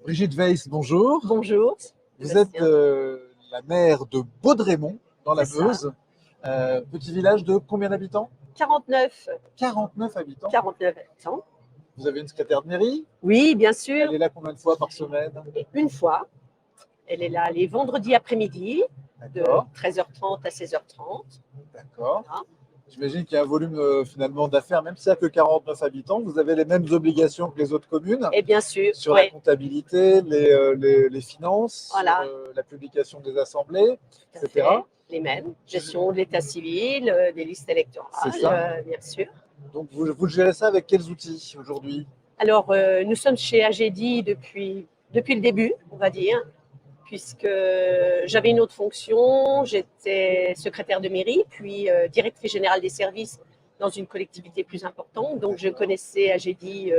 Brigitte Weiss, bonjour. Bonjour. Vous êtes Sébastien. la maire de Baudrémont, dans la C'est ça. Meuse. Petit village de combien d'habitants? 49, 49 habitants. 49 habitants. Vous avez une secrétaire de mairie. Oui, bien sûr. Elle est là combien de fois par semaine? Et une fois, elle est là les vendredis après-midi, de D'accord, 13h30 à 16h30. d'accord. Voilà. J'imagine qu'il y a un volume finalement d'affaires, même s'il n'y a que 49 habitants, vous avez les mêmes obligations que les autres communes Et bien sûr, sur la ouais, comptabilité, les finances, voilà, sur la publication des assemblées, tout à etc. fait. Les mêmes. Gestion de l'état civil, des listes C'est électorales, ça. bien sûr. Donc vous gérez ça avec quels outils aujourd'hui? Alors, nous sommes chez AGEDI depuis le début, on va dire, puisque j'avais une autre fonction, j'étais secrétaire de mairie, puis directrice générale des services dans une collectivité plus importante. Donc je connaissais AGEDI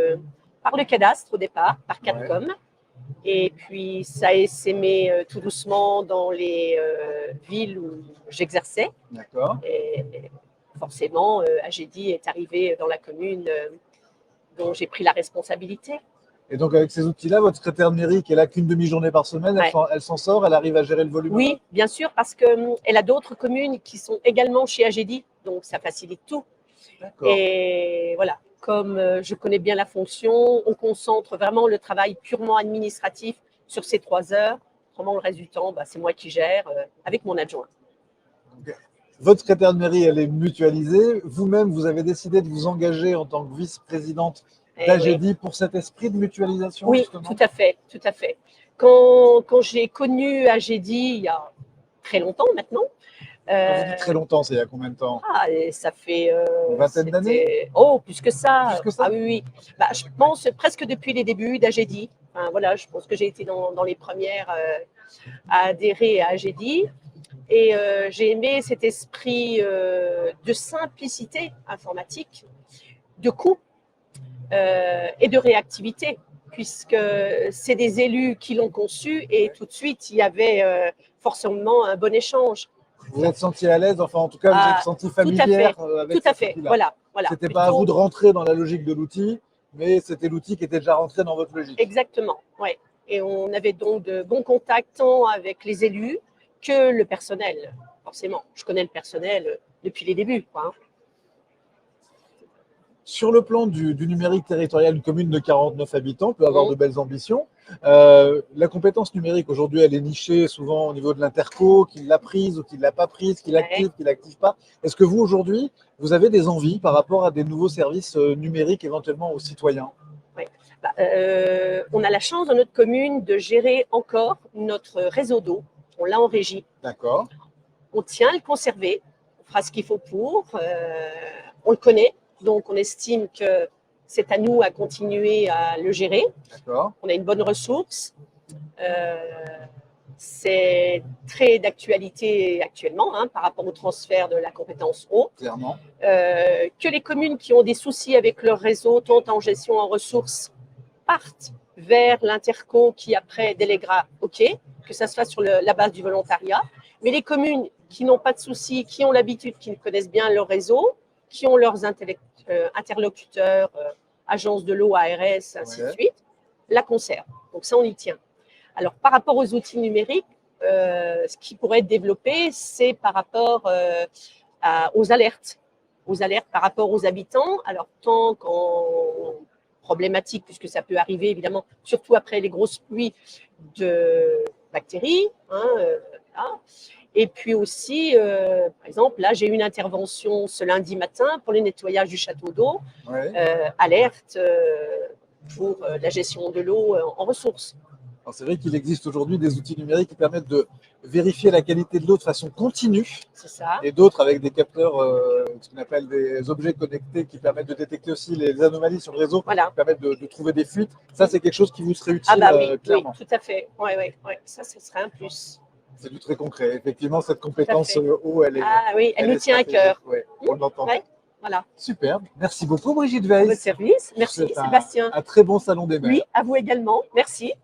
par le cadastre au départ, par Ouais, Catcom. Et puis ça a essaimé tout doucement dans les villes où j'exerçais. d'accord. Et forcément, AGEDI est arrivé dans la commune dont j'ai pris la responsabilité. Et donc avec ces outils-là, votre secrétaire de mairie qui est là qu'une demi-journée par semaine, Ouais. elle s'en sort, elle arrive à gérer le volume? Oui, bien sûr, parce qu'elle a d'autres communes qui sont également chez AGEDI, donc ça facilite tout. D'accord. Et voilà, comme je connais bien la fonction, on concentre vraiment le travail purement administratif sur ces 3 heures. Autrement, le reste du temps, c'est moi qui gère avec mon adjoint. Donc, votre secrétaire de mairie, elle est mutualisée. Vous-même, vous avez décidé de vous engager en tant que vice-présidente Et oui, d'AGEDI pour cet esprit de mutualisation, oui, justement? tout à fait, tout à fait. Quand j'ai connu AGEDI il y a très longtemps maintenant, Quand vous dites très longtemps, c'est il y a combien de temps? et ça fait. Une vingtaine d'années? Oh, plus que ça. Plus que ça? Ah oui, oui. Je pense presque depuis les débuts d'AGEDI. Enfin, voilà, je pense que j'ai été dans les premières à adhérer à AGEDI. Et j'ai aimé cet esprit de simplicité informatique, de coût et de réactivité, puisque c'est des élus qui l'ont conçu et tout de suite, il y avait forcément un bon échange. Vous êtes senti à l'aise, enfin en tout cas, vous êtes senti familière avec tout à cet fait. outil-là. Voilà. C'était pas à vous de rentrer dans la logique de l'outil, mais c'était l'outil qui était déjà rentré dans votre logique. Exactement, ouais. Et on avait donc de bons contacts tant avec les élus que le personnel. Forcément, je connais le personnel depuis les débuts, quoi. Sur le plan du numérique territorial, une commune de 49 habitants peut avoir de belles ambitions. La compétence numérique, aujourd'hui, elle est nichée souvent au niveau de l'interco, qui l'a prise ou qui ne l'a pas prise, qui l'active, qui ne l'active pas. Est-ce que vous, aujourd'hui, vous avez des envies par rapport à des nouveaux services numériques éventuellement aux citoyens? Ouais. On a la chance dans notre commune de gérer encore notre réseau d'eau. On l'a en régie. D'accord. On tient à le conserver. On fera ce qu'il faut pour. On le connaît. Donc, on estime que c'est à nous à continuer à le gérer. D'accord. On a une bonne ressource. C'est très d'actualité actuellement par rapport au transfert de la compétence eau. Clairement. Que les communes qui ont des soucis avec leur réseau, tant en gestion en ressources, partent vers l'interco qui après déléguera, ok, que ça se fasse sur la base du volontariat. Mais les communes qui n'ont pas de soucis, qui ont l'habitude, qui connaissent bien leur réseau, qui ont leurs interlocuteurs, agences de l'eau, ARS, ainsi de suite, la conservent. Donc ça, on y tient. Alors, par rapport aux outils numériques, ce qui pourrait être développé, c'est par rapport aux alertes par rapport aux habitants. Alors, tant qu'en problématique, puisque ça peut arriver évidemment, surtout après les grosses pluies de bactéries. Et puis aussi, par exemple, là, j'ai eu une intervention ce lundi matin pour le nettoyage du château d'eau, alerte pour la gestion de l'eau en ressources. C'est vrai qu'il existe aujourd'hui des outils numériques qui permettent de vérifier la qualité de l'eau de façon continue. C'est ça. Et d'autres avec des capteurs, ce qu'on appelle des objets connectés qui permettent de détecter aussi les anomalies sur le réseau, qui permettent de trouver des fuites. Ça, c'est quelque chose qui vous serait utile, clairement. Oui, tout à fait. Ouais. Ça serait un plus. C'est du très concret. Effectivement, cette compétence eau, elle est. Ah oui, elle nous tient à cœur. On l'entend. Voilà. Super. Merci beaucoup, Brigitte Weiss. À votre service. Merci, Sébastien. Un très bon salon des maires. Oui, à vous également. Merci.